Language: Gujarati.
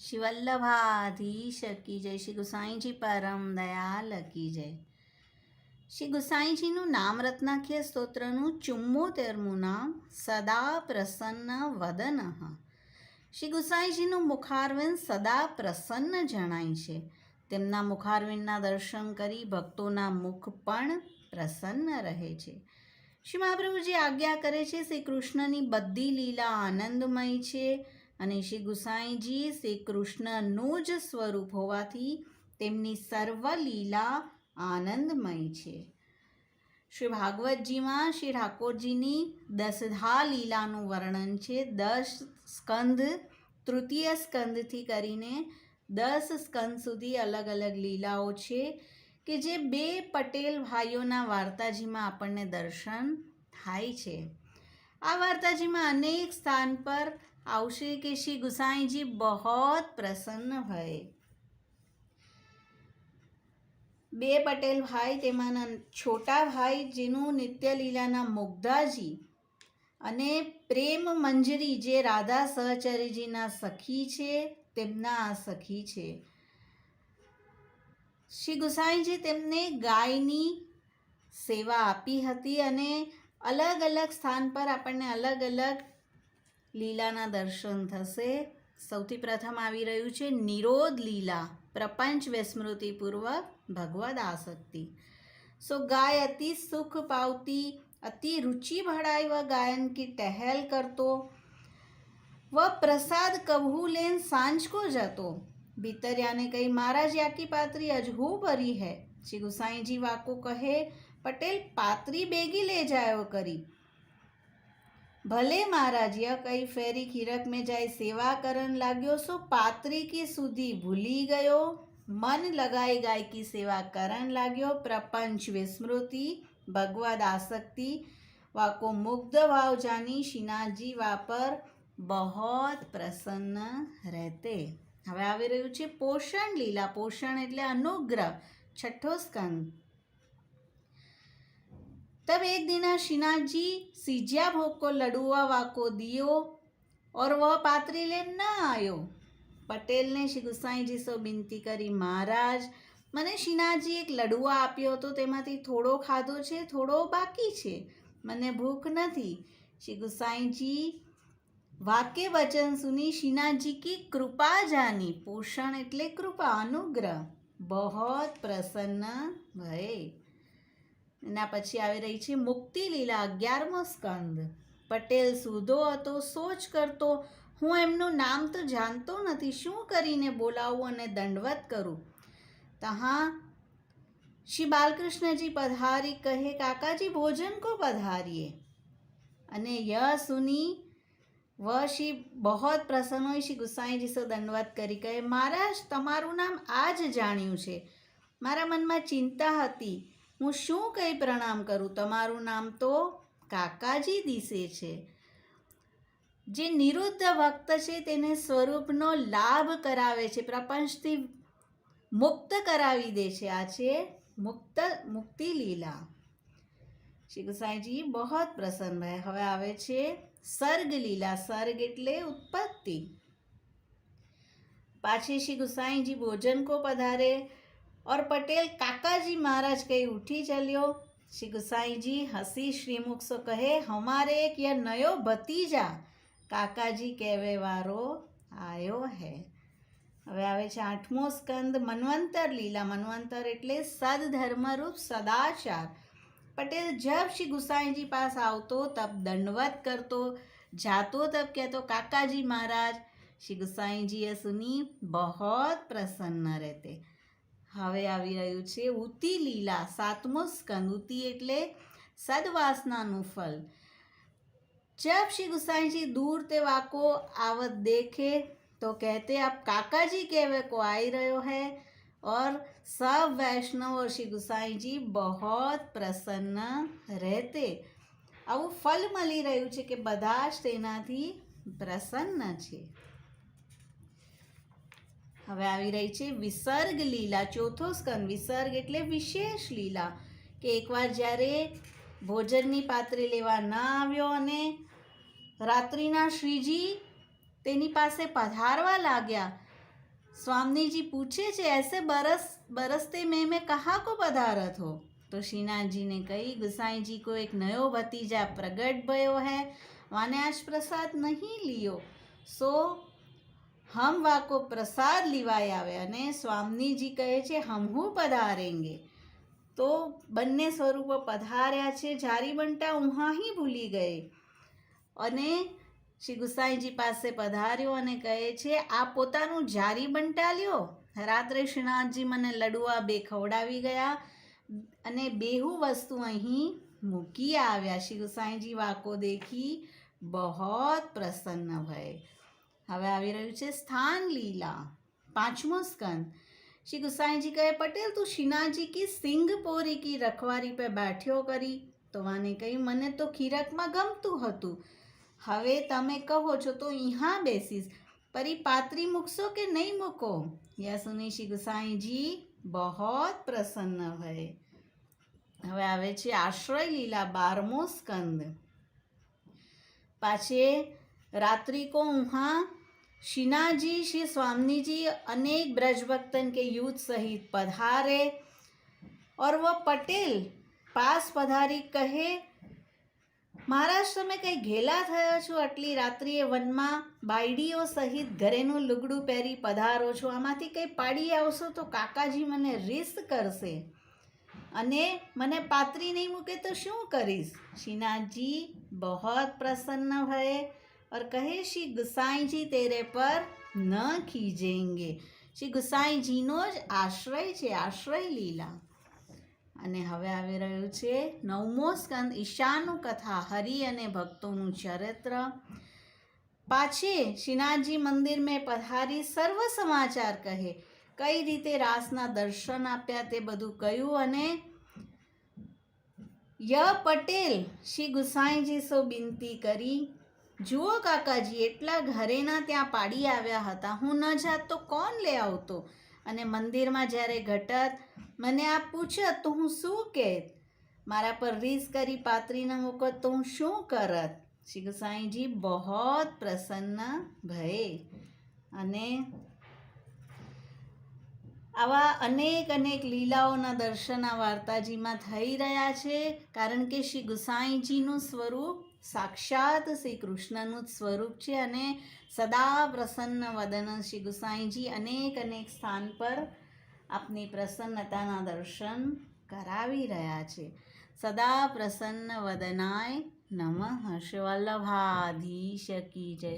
श्री वल्लभाधीश की जय। श्री गुसाई जी परम दयाल की जय। શ્રી ગુસાઈજીનું નામ રત્નાખ્ય સ્તોત્રનું 74મું નામ સદા પ્રસન્ન વદન. શ્રી ગુસાઈજીનું મુખારવિંદ સદા પ્રસન્ન જણાય છે. તેમના મુખારવિંદના દર્શન કરી ભક્તોના મુખ પણ પ્રસન્ન રહે છે. શ્રી મહાપ્રભુજી આજ્ઞા કરે છે, શ્રી કૃષ્ણની બધી લીલા આનંદમય છે અને શ્રી ગુસાઈજી શ્રી કૃષ્ણનું જ સ્વરૂપ હોવાથી તેમની સર્વ લીલા આનંદમય છે. શ્રી ભાગવતજીમાં શ્રી ઠાકોરજીની 10 લીલાનું વર્ણન છે. 10 સ્કંદ, તૃતીય સ્કંદથી કરીને 10 સ્કંદ સુધી અલગ અલગ લીલાઓ છે કે જે બે પટેલ ભાઈઓના વાર્તાજીમાં આપણને દર્શન થાય છે. આ વાર્તાજીમાં અનેક સ્થાન પર આવશે કે શ્રી ગુસાઈજી બહોત પ્રસન્ન ભય. બે પટેલ ભાઈ, તેમાંના છોટા ભાઈ જેનું નિત્ય લીલાના મુગ્ધાજી અને પ્રેમ મંજરી જે રાધા સહચરીજીના સખી છે, તેમના આ સખી છે. શ્રી ગુસાઈજી તેમને ગાયની સેવા આપી હતી અને અલગ અલગ સ્થાન પર આપણને અલગ અલગ લીલાના દર્શન થશે. સૌથી પ્રથમ આવી રહ્યું છે નિરોધ લીલા, પ્રપંચ વિસ્મૃતિપૂર્વક ભગવદ આસક્તિ. सो गाय अति सुख पावती, अति रुचि बढ़ाई वह गायन की टहल करतो, वह प्रसाद कभू लेन सांझ को जातो. भीतरिया ने कही, महाराज या की पात्री अजहू भरी है. श्री गुसाई जी वाको कहे, पटेल पात्री बेगी ले जायो करी. भले महाराज यह कई फेरी खीरक में जाए सेवा करन लाग्यो, सो पात्री की सुधी भूली गयो, मन लगाई गाय की सेवा करन लाग्यो. प्रपंच विस्मृति भगवद आसक्ति वाको मुग्ध भाव जानी श्रीनाथजी वापर बहुत प्रसन्न रहते. હવે આવી રહ્યું છે પોષણ લીલા. પોષણ એટલે અનુગ્રહ, 6ठो स्कंद. तब एक दिन श्रीनाथ जी सीजिया भोग को लडुआ वाको दियो और वह पात्री ले न आयो. પટેલ ને શ્રી ગુસાઈજી સો વિનંતી કરી, મહારાજ મને શ્રીનાથજી એક લડુઆ આપ્યો હતો, તેમાંથી થોડો ખાધો છે, થોડો બાકી છે, મને ભૂખ નથી. શ્રી ગુસાઈજી વાક્ય વચન સુની શ્રીનાથજી કી કૃપા જાની. પોષણ એટલે કૃપા, અનુગ્રહ. બહોત પ્રસન્ન ભય. એના પછી આવી રહી છે મુક્તિ લીલા, 11મો સ્કંદ. પટેલ સૂધો હતો, સોચ કરતો, હું એમનું નામ તો જાણતો નથી, શું કરીને બોલાવું અને દંડવત કરું. તहाँ श्री बालकृष्ण जी पधारी, कहे काका जी भोजन को पधारिए. અને यह सुनी वह श्री बहुत प्रसन्न હોય શ્રી ગુસાઈજી સો દંડવત કરી, કહે, મહારાજ તમારું નામ આજ જાણ્યું છે, મારા મનમાં ચિંતા હતી, હું શું કહી પ્રણામ કરું. તમારું નામ તો કાકાજી દિશે છે. જે નિરુદ્ધ ભક્ત છે તેને સ્વરૂપનો લાભ કરાવે છે, પ્રપંચથી મુક્ત કરાવી દે છે. આ છે મુક્તિ લીલા. શ્રી ગુસાઈજી બહોત પ્રસન્ન ભય. હવે આવે છે સર્ગ લીલા. સર્ગ એટલે ઉત્પત્તિ. પાછી શ્રી ગુસાઈજી भोजन को पधारे और पटेल काकाजी महाराज कही उठी चलियो. श्री गुसाईजी हंसी श्रीमुख सो कहे, हमारे एक यह नयो भतीजा કાકાજી કહેવે વારો આયો હે. હવે આવે છે 8મો સ્કંદ મન્વંતર લીલા. મન્વંતર એટલે સદધર્મરૂપ સદાચાર. પટેલ જબ શ્રી ગુસાઈ जी पास આવતો તબ દંડવત કરતો, જાતો તબ કહેતો, કાકાજી મહારાજ. શ્રી ગુસાઈજીએ સુની બહોત પ્રસન્ન રહેતે. હવે આવી રહ્યું છે ઉતિ લીલા. 7મો સ્કંદ. ઉતિ એટલે સદવાસનાનું ફલ. जब श्री गुसाई जी दूर ते वाको आवत देखे तो कहते, अब काका जी कहवे को आई रहो है. और सब वैष्णव और श्री गुसाई जी बहुत प्रसन्न रहते. આવું ફલ મળી રહ્યું છે કે બધા જ તેનાથી પ્રસન્ન છે. હવે આવી રહી છે વિસર્ગ લીલા. 4થો સ્કંદ. વિસર્ગ એટલે વિશેષ લીલા કે એકવાર જ્યારે ભોજનની પાત્રી લેવા ના આવ્યો અને રાત્રિના શ્રીજી તેની પાસે પધારવા લાગ્યા स्वामी जी पूछे छे ऐसे बरसते में कहाँ को पधारत हो? तो श्रीनाथ जी ने कही गुसाई जी को एक नयो भतीजा प्रगट भयो है, वाने आज प्रसाद नहीं लियो, सो हम वाको प्रसाद लिवाय आवे। अने स्वामी जी कहे छे हमहू पधारेंगे। तो बन्ने स्वरूपो पधार्या छे। जारी बंटा उहाँ ही भूली गए अने श्री गुसाईजी पासे पधार्यो अने कहे छे आ पोतानुं जारी बंटाल्यो। रात्रे श्रीनाथजी मने लडुआ बे खवडावी गया अने बेहू वस्तु अहीं मूकी आव्या। श्री गुसाईजी वाको देखी बहुत प्रसन्न भय। हवे आवी रह्युं छे स्थान लीला, 5मो स्कंद। श्री गुसाईजी कहे पटेल तू श्रीनाथजी की सिंह पोरी की रखवारी पे बैठ्यो करी। तो वाने कही मने तो खीरक में गमतुं हतुं, हवे तमे कहो छो तो यहाँ बेसीस, परी पात्री मूकशो के नहीं मूको? या सुनी श्री गुसाईजी बहुत प्रसन्न भय। हवे आवे छे आश्रय लीला 12मो स्कंद। पाछे रात्रि को वहाँ श्रीनाथजी श्री स्वामी जी अनेक ब्रजभक्तन के युद्ध सहित पधारे और वह पटेल पास पधारी कहे महाराज તમે કઈ ઘેલા થયો છો? આટલી રાત્રિએ વનમાં બાયડીઓ સહિત ઘરેનું લુગડું પહેરી પધારો છો, આમાંથી કંઈ પાડી આવશો તો કાકાજી મને રીસ કરશે અને મને પાત્રી નહીં મૂકે તો શું કરીશ? શ્રીનાથજી बहुत प्रसन्न भये और कहे श्री गुसाई जी तेरे पर न खीजेंगे। श्री गुसाई जीनो ज आश्रय छे, आश्रय लीला। અને હવે આવી રહ્યું છે 9મો સ્કંદ ઈશાનું કથા, હરિ અને ભક્તોનું ચરિત્ર। પાછે શ્રીનાથજી મંદિર મેં પધારી સર્વ સમાચાર કહે, કઈ રીતે રાસના દર્શન આપ્યા તે બધું કહ્યું। અને ય પટેલ શ્રી ગુસાઈજી સો બિનતી કરી, જુઓ કાકાજી એટલા ઘરેના ત્યાં પાડી આવ્યા હતા, હું ન જાત તો કોણ લે આવતો? અને મંદિરમાં જ્યારે ઘટત મને આ પૂછત તો હું શું કહેત? મારા પર રીસ કરી પાત્રી ન મૂકત તો હું શું કરત? શ્રી ગુસાઈજી बहुत પ્રસન્ન ભયે। અને આવા અનેક લીલાઓના દર્શન આ વાર્તાજીમાં થઈ રહ્યા છે, કારણ કે શ્રી ગુસાઈજીનું સ્વરૂપ સાક્ષાત શ્રી કૃષ્ણનું જ સ્વરૂપ છે અને સદા પ્રસન્ન વદન શ્રી ગુસાઈજી અનેક સ્થાન પર આપની પ્રસન્નતાના દર્શન કરાવી રહ્યા છે। સદા પ્રસન્ન વદનાય નમઃ। શ્રી વલ્લભાધીશ કી જય।